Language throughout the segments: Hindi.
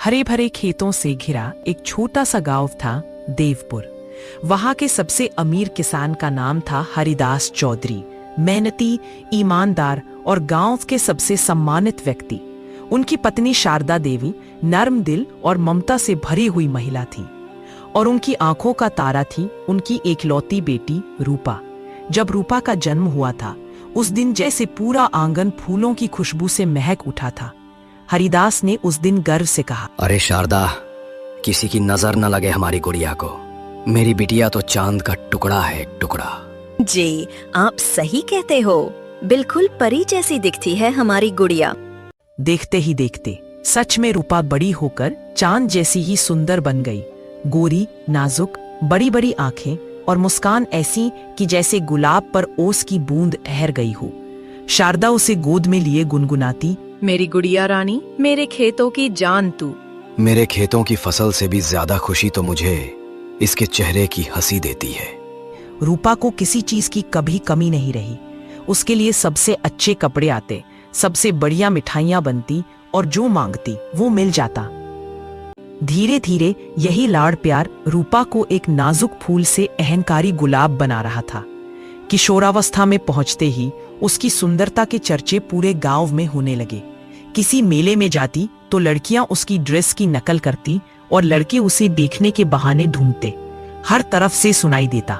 हरे भरे खेतों से घिरा एक छोटा सा गांव था देवपुर। वहां के सबसे अमीर किसान का नाम था हरिदास चौधरी। मेहनती, ईमानदार और गांव के सबसे सम्मानित व्यक्ति। उनकी पत्नी शारदा देवी नर्म दिल और ममता से भरी हुई महिला थी और उनकी आंखों का तारा थी उनकी एकलौती बेटी रूपा। जब रूपा का जन्म हुआ था उस दिन जैसे पूरा आंगन फूलों की खुशबू से महक उठा था। हरिदास ने उस दिन गर्व से कहा, अरे शारदा, किसी की नजर न लगे हमारी गुड़िया को। मेरी बिटिया तो चांद का टुकड़ा है, टुकड़ा। जी, आप सही कहते हो। बिल्कुल परी जैसी दिखती है हमारी गुड़िया। देखते ही देखते सच में रूपा बड़ी होकर चांद जैसी ही सुंदर बन गई। गोरी, नाजुक, बड़ी बड़ी आंखें और मुस्कान ऐसी कि जैसे गुलाब पर ओस की बूंद ठहर गई हो। शारदा उसे गोद में लिए गुनगुनाती, मेरी गुड़िया रानी, मेरे खेतों की जान तू। मेरे खेतों की फसल से भी ज्यादा खुशी तो मुझे इसके चेहरे की हंसी देती है। रूपा को किसी चीज की कभी कमी नहीं रही। उसके लिए सबसे अच्छे कपड़े आते, सबसे बढ़िया मिठाइयां बनती और जो मांगती वो मिल जाता। धीरे धीरे यही लाड़ प्यार रूपा को एक नाजुक फूल से अहंकारी गुलाब बना रहा था। किशोरावस्था में पहुंचते ही उसकी सुंदरता के चर्चे पूरे गांव में होने लगे। किसी मेले में जाती तो लड़कियां उसकी ड्रेस की नकल करती और लड़के उसे देखने के बहाने ढूंढते। हर तरफ से सुनाई देता,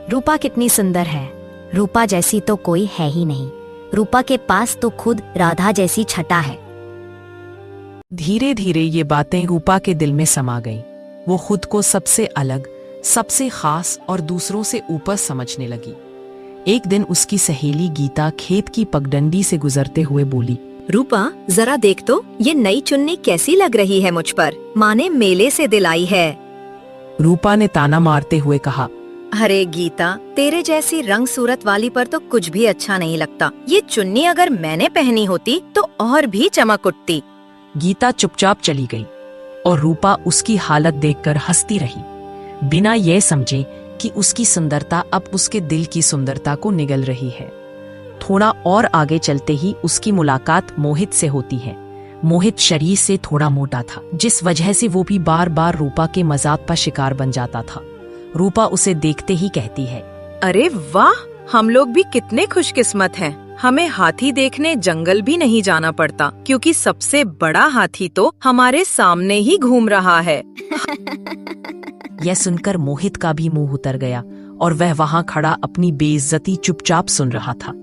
रूपा कितनी सुंदर है, रूपा जैसी तो कोई है ही नहीं, रूपा के पास तो खुद राधा जैसी छटा है। धीरे धीरे ये बातें रूपा के दिल में समा गईं। वो खुद को सबसे अलग, सबसे खास और दूसरों से ऊपर समझने लगी। एक दिन उसकी सहेली गीता खेत की पगडंडी से गुजरते हुए बोली, रूपा, जरा देख तो, ये नई चुन्नी कैसी लग रही है मुझ पर। माँ ने मेले से दिलाई है। रूपा ने ताना मारते हुए कहा, अरे गीता, तेरे जैसी रंग सूरत वाली पर तो कुछ भी अच्छा नहीं लगता। ये चुन्नी अगर मैंने पहनी होती तो और भी चमक उठती। गीता चुपचाप चली गई और रूपा उसकी हालत देखकर हंसती रही, बिना यह समझे कि उसकी सुंदरता अब उसके दिल की सुंदरता को निगल रही है। थोड़ा और आगे चलते ही उसकी मुलाकात मोहित से होती है। मोहित शरीर से थोड़ा मोटा था, जिस वजह से वो भी बार बार रूपा के मजाक का शिकार बन जाता था। रूपा उसे देखते ही कहती है, अरे वाह, हम लोग भी कितने खुशकिस्मत हैं। हमें हाथी देखने जंगल भी नहीं जाना पड़ता, क्योंकि सबसे बड़ा हाथी तो हमारे सामने ही घूम रहा है। यह सुनकर मोहित का भी मुंह उतर गया और वह वहां खड़ा अपनी बेइज्जती चुपचाप सुन रहा था।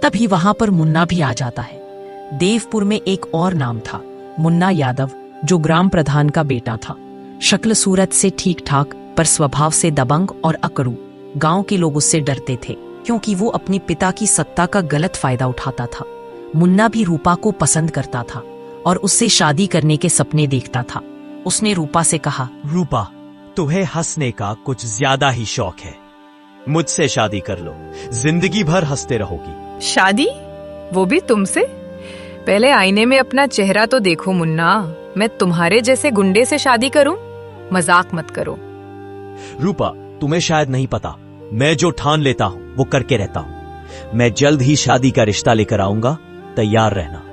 तभी वहां पर मुन्ना भी आ जाता है। देवपुर में एक और नाम था, मुन्ना यादव, जो ग्राम प्रधान का बेटा था। शक्ल सूरत से ठीक ठाक पर स्वभाव से दबंग और अकड़ू। गांव के लोग उससे डरते थे क्योंकि वो अपने पिता की सत्ता का गलत फायदा उठाता था। मुन्ना भी रूपा को पसंद करता था और उससे शादी करने के सपने देखता था। उसने रूपा से कहा, रूपा, तुम्हें हंसने का कुछ ज्यादा ही शौक है। मुझसे शादी कर लो, जिंदगी भर हंसते रहोगी। शादी? वो भी तुमसे? पहले आईने में अपना चेहरा तो देखो मुन्ना। मैं तुम्हारे जैसे गुंडे से शादी करूं? मजाक मत करो। रूपा, तुम्हें शायद नहीं पता, मैं जो ठान लेता हूँ वो करके रहता हूँ। मैं जल्द ही शादी का रिश्ता लेकर आऊंगा, तैयार रहना।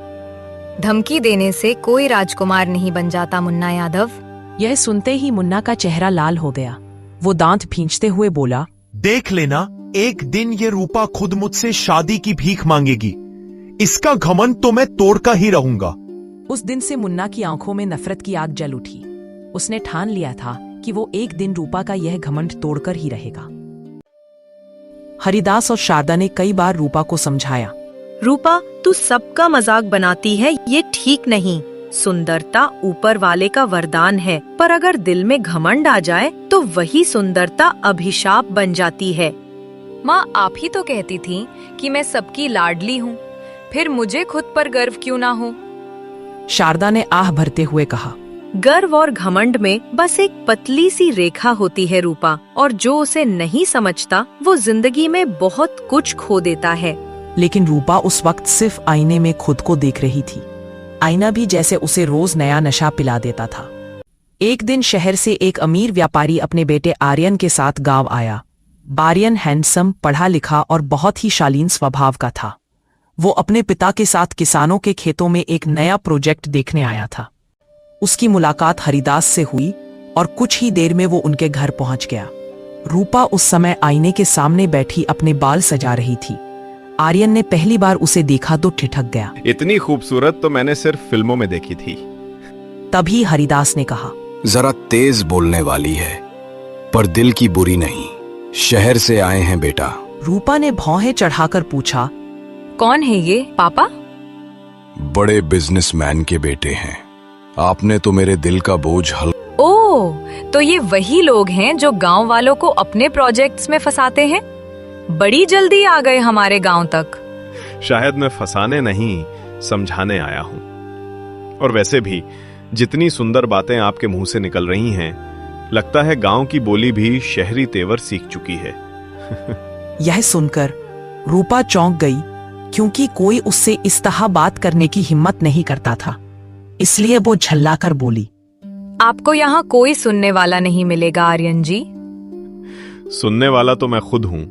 धमकी देने से कोई राजकुमार नहीं बन जाता मुन्ना यादव। यह सुनते ही मुन्ना का चेहरा लाल हो गया। वो दांत भींचते हुए बोला, देख लेना, एक दिन ये रूपा खुद मुझसे शादी की भीख मांगेगी। इसका घमंड तो मैं तोड़कर ही रहूंगा। उस दिन से मुन्ना की आंखों में नफरत की आग जल उठी। उसने ठान लिया था कि वो एक दिन रूपा का यह घमंड तोड़कर ही रहेगा। हरिदास और शारदा ने कई बार रूपा को समझाया, रूपा, तू सबका मजाक बनाती है, ये ठीक नहीं। सुंदरता ऊपर वाले का वरदान है, पर अगर दिल में घमंड आ जाए तो वही सुंदरता अभिशाप बन जाती है। माँ, आप ही तो कहती थी कि मैं सबकी लाडली हूँ, फिर मुझे खुद पर गर्व क्यों ना हो? शारदा ने आह भरते हुए कहा, गर्व और घमंड में बस एक पतली सी रेखा होती है रूपा, और जो उसे नहीं समझता वो जिंदगी में बहुत कुछ खो देता है। लेकिन रूपा उस वक्त सिर्फ आईने में खुद को देख रही थी। आईना भी जैसे उसे रोज नया नशा पिला देता था। एक दिन शहर से एक अमीर व्यापारी अपने बेटे आर्यन के साथ गांव आया। आर्यन हैंडसम, पढ़ा लिखा और बहुत ही शालीन स्वभाव का था। वो अपने पिता के साथ किसानों के खेतों में एक नया प्रोजेक्ट देखने आया था। उसकी मुलाकात हरिदास से हुई और कुछ ही देर में वो उनके घर पहुंच गया। रूपा उस समय आईने के सामने बैठी अपने बाल सजा रही थी। आर्यन ने पहली बार उसे देखा तो ठिठक गया। इतनी खूबसूरत तो मैंने सिर्फ फिल्मों में देखी थी। तभी हरिदास ने कहा, जरा तेज बोलने वाली है, पर दिल की बुरी नहीं। शहर से आए हैं बेटा। रूपा ने भौहें चढ़ाकर पूछा, कौन है ये पापा? बड़े बिजनेसमैन के बेटे हैं। आपने तो मेरे दिल का बोझ ओह, तो ये वही लोग हैं जो गांव वालों को अपने प्रोजेक्ट्स में फंसाते हैं। बड़ी जल्दी आ गए हमारे गांव तक। शायद मैं फंसाने नहीं, समझाने आया हूं। और वैसे भी जितनी सुंदर बातें आपके मुंह से निकल रही हैं, लगता है गांव की बोली भी शहरी तेवर सीख चुकी है। यह सुनकर रूपा चौंक गई, क्योंकि कोई उससे इस तरह बात करने की हिम्मत नहीं करता था। इसलिए वो झल्लाकर बोली, आपको यहाँ कोई सुनने वाला नहीं मिलेगा आर्यन जी। सुनने वाला तो मैं खुद हूं,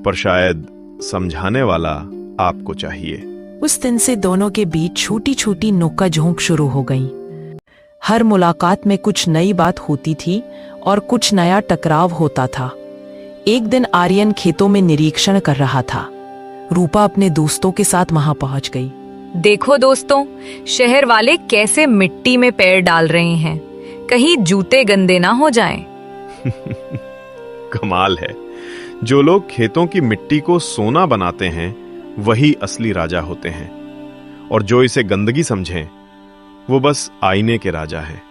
पर शायद समझाने वाला आपको चाहिए। उस दिन से दोनों के बीच छोटी छोटी नोका झोंक शुरू हो गई। हर मुलाकात में कुछ नई बात होती थी और कुछ नया टकराव होता था। एक दिन आर्यन खेतों में निरीक्षण कर रहा था। रूपा अपने दोस्तों के साथ वहां पहुंच गई। देखो दोस्तों, शहर वाले कैसे मिट्टी में पैर डाल रहे हैं, कहीं जूते गंदे ना हो जाएं। कमाल है, जो लोग खेतों की मिट्टी को सोना बनाते हैं वही असली राजा होते हैं, और जो इसे गंदगी समझें वो बस आईने के राजा हैं।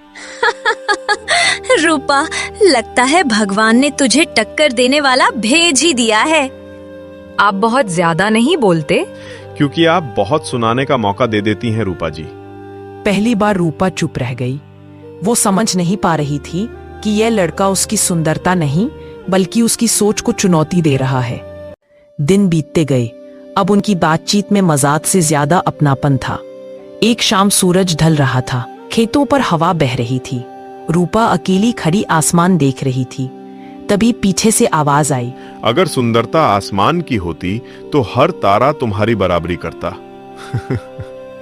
रूपा, लगता है भगवान ने तुझे टक्कर देने वाला भेज ही दिया है। आप बहुत ज्यादा नहीं बोलते? क्योंकि आप बहुत सुनाने का मौका दे देती हैं रूपा जी। पहली बार रूपा चुप रह गई। वो समझ नहीं पा रही थी कि यह लड़का उसकी सुंदरता नहीं बल्कि उसकी सोच को चुनौती दे रहा है। दिन बीतते गए। अब उनकी बातचीत में मजाक से ज्यादा अपनापन था। एक शाम सूरज ढल रहा था। खेतों पर हवा बह रही थी। रूपा अकेली खड़ी आसमान देख रही थी। तभी पीछे से आवाज आई, अगर सुंदरता आसमान की होती तो हर तारा तुम्हारी बराबरी करता।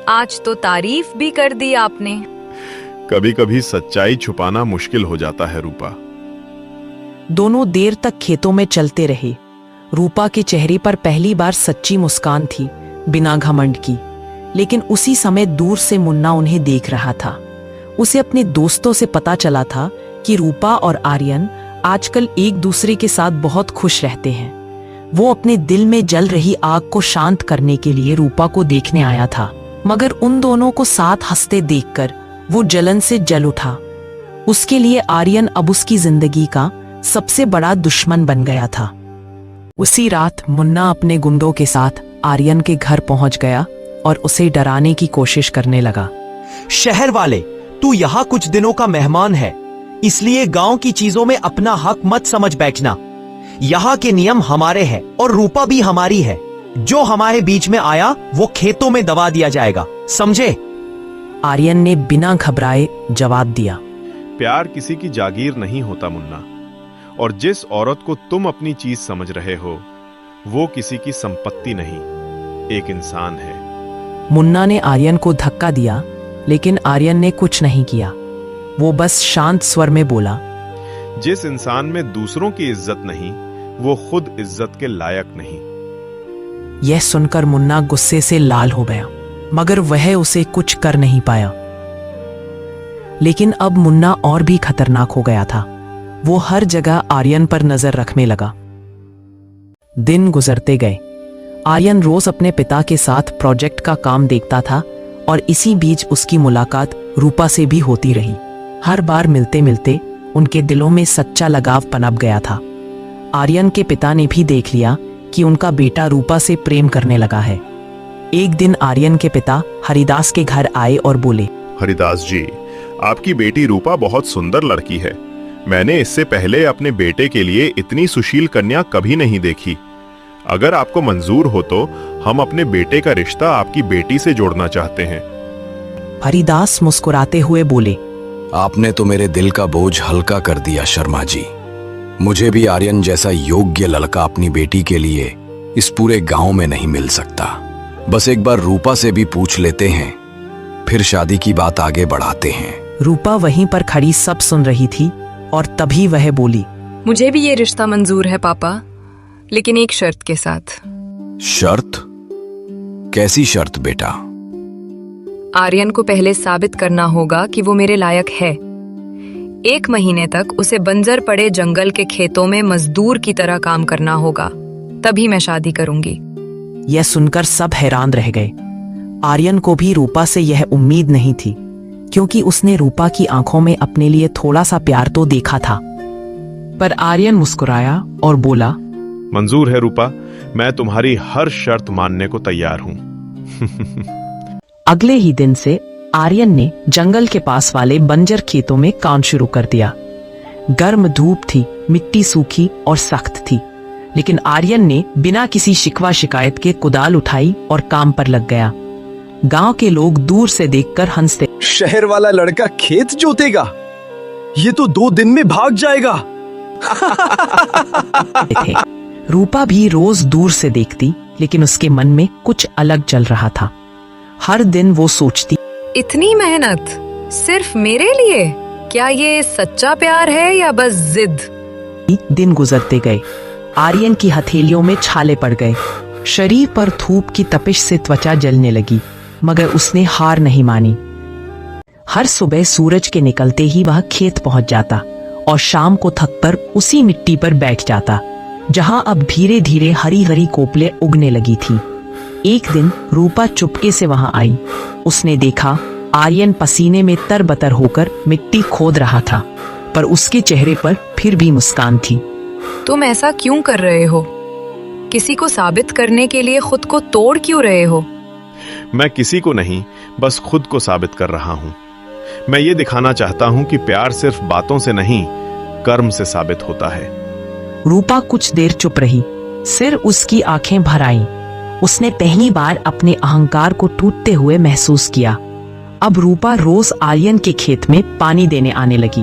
आज तो तारीफ भी कर दी आपने। कभी कभी सच्चाई छुपाना मुश्किल हो जाता है रूपा। दोनों देर तक खेतों में चलते रहे। रूपा के चेहरे पर पहली बार सच्ची मुस्कान थी, बिना घमंड की। लेकिन उसी समय दूर से मुन्ना उन्हें देख रहा था। उसे अपने दोस्तों से पता चला था कि रूपा और आर्यन आजकल एक दूसरे के साथ बहुत खुश रहते हैं। वो अपने दिल में जल रही आग को शांत करने के लिए रूपा को देखने आया था, मगर उन दोनों को साथ हंसते देखकर वो जलन से जल उठा। उसके लिए आर्यन अब उसकी जिंदगी का सबसे बड़ा दुश्मन बन गया था। उसी रात मुन्ना अपने गुंडों के साथ आर्यन के घर पहुंच गया और उसे डराने की कोशिश करने लगा। शहर वाले, तू यहाँ कुछ दिनों का मेहमान है, इसलिए गांव की चीजों में अपना हक मत समझ बैठना। यहाँ के नियम हमारे हैं और रूपा भी हमारी है। जो हमारे बीच में आया वो खेतों में दबा दिया जाएगा, समझे? आर्यन ने बिना घबराए जवाब दिया, प्यार किसी की जागीर नहीं होता मुन्ना, और जिस औरत को तुम अपनी चीज समझ रहे हो वो किसी की संपत्ति नहीं, एक इंसान है। मुन्ना ने आर्यन को धक्का दिया, लेकिन आर्यन ने कुछ नहीं किया। वो बस शांत स्वर में बोला, जिस इंसान में दूसरों की इज्जत नहीं वो खुद इज्जत के लायक नहीं। यह सुनकर मुन्ना गुस्से से लाल हो गया, मगर वह उसे कुछ कर नहीं पाया। लेकिन अब मुन्ना और भी खतरनाक हो गया था। वो हर जगह आर्यन पर नजर रखने लगा। दिन गुजरते गए। आर्यन रोज अपने पिता के साथ प्रोजेक्ट का काम देखता था और इसी बीच उसकी मुलाकात रूपा से भी होती रही। हर बार मिलते मिलते उनके दिलों में सच्चा लगाव पनप गया था। आर्यन के पिता ने भी देख लिया कि उनका बेटा रूपा से प्रेम करने लगा है। एक दिन आर्यन के पिता हरिदास के घर आए और बोले, हरिदास जी, आपकी बेटी रूपा बहुत सुंदर लड़की है। मैंने इससे पहले अपने बेटे के लिए इतनी सुशील कन्या कभी नहीं देखी। अगर आपको मंजूर हो तो हम अपने बेटे का रिश्ता आपकी बेटी से जोड़ना चाहते हैं। हरिदास मुस्कुराते हुए बोले, आपने तो मेरे दिल का बोझ हल्का कर दिया शर्मा जी। मुझे भी आर्यन जैसा योग्य लड़का अपनी बेटी के लिए इस पूरे गांव में नहीं मिल सकता। बस एक बार रूपा से भी पूछ लेते हैं, फिर शादी की बात आगे बढ़ाते हैं। रूपा वहीं पर खड़ी सब सुन रही थी और तभी वह बोली, मुझे भी ये रिश्ता मंजूर है पापा, लेकिन एक शर्त के साथ। शर्त? कैसी शर्त बेटा? आर्यन को पहले साबित करना होगा कि वो मेरे लायक है। 1 महीने तक उसे बंजर पड़े जंगल के खेतों में मजदूर की तरह काम करना होगा, तभी मैं शादी करूंगी। यह सुनकर सब हैरान रह गए। आर्यन को भी रूपा से यह उम्मीद नहीं थी, क्योंकि उसने रूपा की आंखों में अपने लिए थोड़ा सा प्यार तो देखा था। पर आर्यन मुस्कुराया और बोला, मंजूर है रूपा, मैं तुम्हारी हर शर्त मानने को तैयार हूं। अगले ही दिन से आर्यन ने जंगल के पास वाले बंजर खेतों में काम शुरू कर दिया। गर्म धूप थी, मिट्टी सूखी और सख्त थी, लेकिन आर्यन ने बिना किसी शिकवा शिकायत के कुदाल उठाई और काम पर लग गया। गांव के लोग दूर से देखकर हंसते, शहर वाला लड़का खेत जोतेगा, ये तो 2 दिन में भाग जाएगा। थे। रूपा भी रोज दूर से देखती, लेकिन उसके मन में कुछ अलग चल रहा था। हर दिन वो सोचती, इतनी मेहनत सिर्फ मेरे लिए? क्या ये सच्चा प्यार है या बस जिद? दिन गुजरते गए। आर्यन की हथेलियों में छाले पड़ गए, शरीर पर धूप की तपिश से त्वचा जलने लगी, मगर उसने हार नहीं मानी। हर सुबह सूरज के निकलते ही वह खेत पहुंच जाता और शाम को थक कर उसी मिट्टी पर बैठ जाता, जहां अब धीरे धीरे हरी हरी कोपले उगने लगी थी। एक दिन रूपा चुपके से वहां आई। उसने देखा आर्यन पसीने में तरबतर होकर मिट्टी खोद रहा था, पर उसके चेहरे पर फिर भी मुस्कान थी। तुम ऐसा क्यों कर रहे हो? किसी को साबित करने के लिए खुद को तोड़ क्यों रहे हो? मैं किसी को नहीं, बस खुद को साबित कर रहा हूं। मैं ये दिखाना चाहता हूं कि प्यार सिर्फ बातों से नहीं, कर्म से साबित होता है। रूपा कुछ देर चुप रही, सिर उसकी आंखें भर आईं। उसने पहली बार अपने अहंकार को टूटते हुए महसूस किया। अब रूपा रोज आर्यन के खेत में पानी देने आने लगी।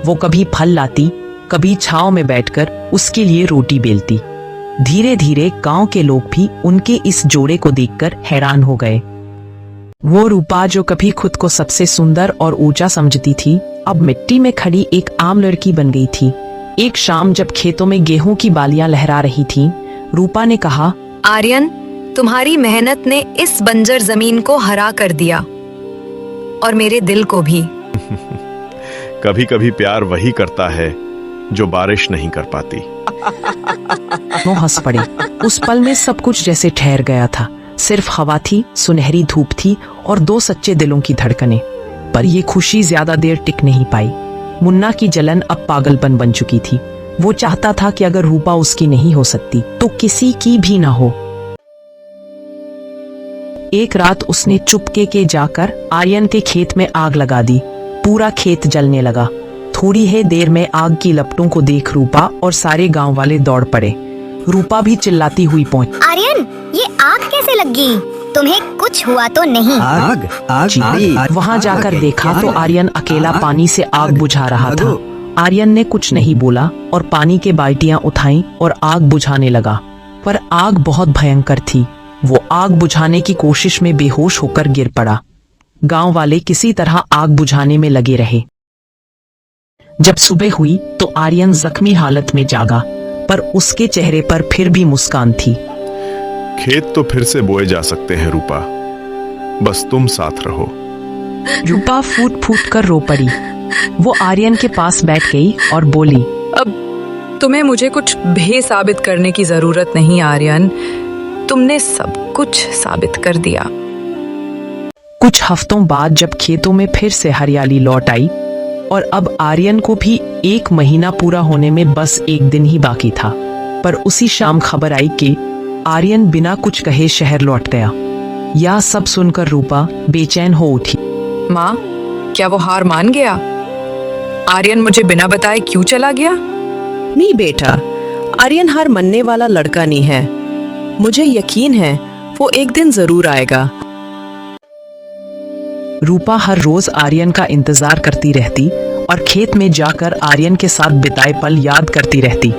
वो कभी फल लाती, कभी छांव में बैठकर उसके लिए रोटी बेलती। धीरे धीरे गांव के लोग भी उनके इस जोड़े को देखकर हैरान हो गए। वो रूपा जो कभी खुद को सबसे सुंदर और ऊंचा समझती थी, अब मिट्टी में खड़ी एक आम लड़की बन गई थी। एक शाम जब खेतों में गेहूं की बालियां लहरा रही थीं, रूपा ने कहा, आर्यन, तुम्हारी मेहनत ने इस बंजर जमीन को हरा कर दिया और मेरे दिल को भी। कभी कभी प्यार वही करता है जो बारिश नहीं कर पाती। वो हंस पड़े। उस पल में सब कुछ जैसे ठहर गया था। सिर्फ हवा थी, सुनहरी धूप थी और 2 सच्चे दिलों की धड़कनें। पर ये खुशी ज्यादा देर टिक नहीं पाई। मुन्ना की जलन अब पागलपन बन चुकी थी। वो चाहता था कि अगर रूपा उसकी नहीं हो सकती तो किसी की भी ना हो। एक रात उसने चुपके के जाकर आर्यन के खेत में आग लगा दी। पूरा खेत जलने लगा। थोड़ी ही देर में आग की लपटों को देख रूपा और सारे गांव वाले दौड़ पड़े। रूपा भी चिल्लाती हुई पहुंची, आर्यन, ये आग कैसे लग गई? तुम्हें कुछ हुआ तो नहीं? आग। वहां जाकर देखा तो आर्यन अकेला पानी से आग बुझा रहा था। आर्यन ने कुछ नहीं बोला और पानी के बाल्टियां उठाई और आग बुझाने लगा, पर आग बहुत भयंकर थी। वो आग बुझाने की कोशिश में बेहोश होकर गिर पड़ा। गांव वाले किसी तरह आग बुझाने में लगे रहे। जब सुबह हुई तो आर्यन जख्मी हालत में जागा, पर उसके चेहरे पर फिर भी मुस्कान थी। खेत तो फिर से बोए जा सकते हैं रूपा, बस तुम साथ रहो। रूपा फूट फूट कर रो पड़ी। वो आर्यन के पास बैठ गई और बोली, अब तुम्हें मुझे कुछ भी साबित करने की जरूरत नहीं आर्यन, तुमने सब कुछ साबित कर दिया। कुछ हफ्तों बाद जब खेतों में फिर से हरियाली लौट आई और अब आर्यन को भी 1 महीना पूरा होने में बस 1 दिन ही बाकी था, पर उसी शाम खबर आई कि आर्यन बिना कुछ कहे शहर लौट गया। यह सब सुनकर रूपा बेचैन हो उठी। माँ, क्या वो हार मान गया? आर्यन मुझे बिना बताए क्यों चला गया? नहीं बेटा, आर्यन हार मानने वाला लड़का नहीं है। मुझे यकीन है वो एक दिन जरूर आएगा। रूपा हर रोज आर्यन का इंतजार करती रहती और खेत में जाकर आर्यन के साथ बिताए पल याद करती रहती।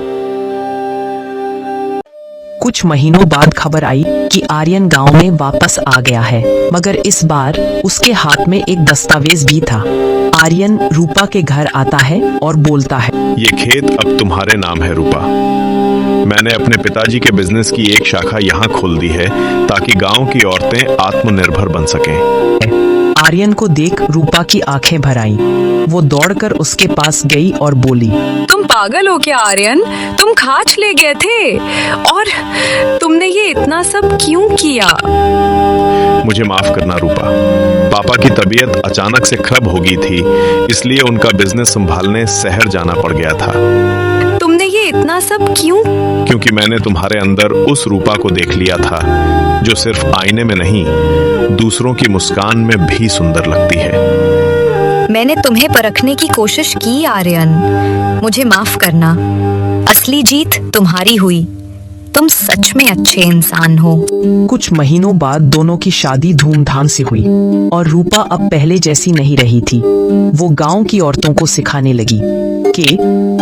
कुछ महीनों बाद खबर आई कि आर्यन गांव में वापस आ गया है, मगर इस बार उसके हाथ में एक दस्तावेज भी था। आर्यन रूपा के घर आता है और बोलता है, ये खेत अब तुम्हारे नाम है रूपा। मैंने अपने पिताजी के बिजनेस की एक शाखा यहाँ खोल दी है ताकि गांव की औरतें आत्मनिर्भर बन सकें। आर्यन को देख रूपा की आंखें भर आईं। वो दौड़कर उसके पास गई और बोली, तुम पागल हो क्या आर्यन? तुम खाच ले गए थे और तुमने ये इतना सब क्यों किया? मुझे माफ करना रूपा। पापा की तबीयत अचानक से खराब हो गई थी, इसलिए उनका बिजनेस संभालने शहर जाना पड़ गया था। तुमने ये इतना सब क्यों? क्योंकि मैंने तुम्हारे अंदर उस रूपा को देख लिया था जो सिर्फ आईने में नहीं, दूसरों की मुस्कान में भी सुंदर लगती है। मैंने तुम्हें परखने की कोशिश की आर्यन, मुझे माफ करना। असली जीत तुम्हारी हुई। तुम सच में अच्छे इंसान हो। कुछ महीनों बाद दोनों की शादी धूमधाम से हुई और रूपा अब पहले जैसी नहीं रही थी। वो गांव की औरतों को सिखाने लगी कि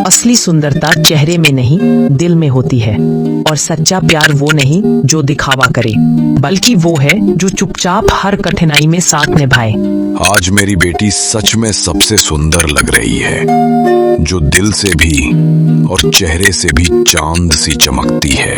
असली सुंदरता चेहरे में नहीं, दिल में होती है, और सच्चा प्यार वो नहीं जो दिखावा करे, बल्कि वो है जो चुपचाप हर कठिनाई में साथ निभाए। आज मेरी बेटी सच में सबसे सुंदर लग रही है, जो दिल से भी और चेहरे से भी चांद सी चमकती है।